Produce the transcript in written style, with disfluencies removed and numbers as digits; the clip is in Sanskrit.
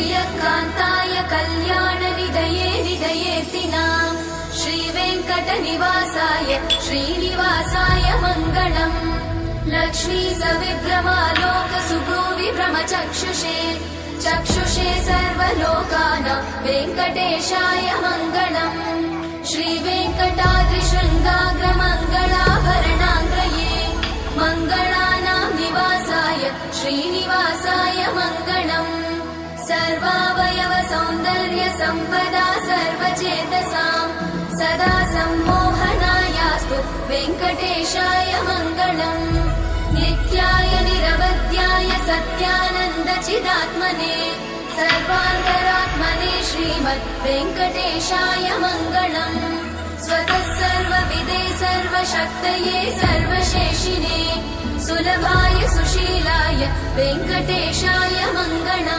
श्रियकान्ताय कल्याणनिधये निधयेऽर्तिनाम् श्रीवेङ्कटनिवासाय श्रीनिवासाय मङ्गलम् लक्ष्मी सविभ्रमालोक सुभ्रूविभ्रमचक्षुषे चक्षुषे सर्वलोकानां वेङ्कटेशाय मङ्गलम् श्रीवेङ्कटाद्रिशृङ्गाग्रमङ्गलाभरणाङ्ग्रये मङ्गलानां निवासाय श्रीनिवासाय मङ्गलम् सर्वावयव सौन्दर्य सम्पदा सर्वचेतसां सदा सम्मोहनायास्तु वेङ्कटेशाय मङ्गलम् नित्याय निरवध्याय सत्यानन्दचिदात्मने सर्वान्तरात्मने श्रीमद् वेङ्कटेशाय मङ्गलम् स्वतः सर्वविदे सर्वशक्तये सर्वशेषिने सुलभाय सुशीलाय वेङ्कटेशाय मङ्गलम्।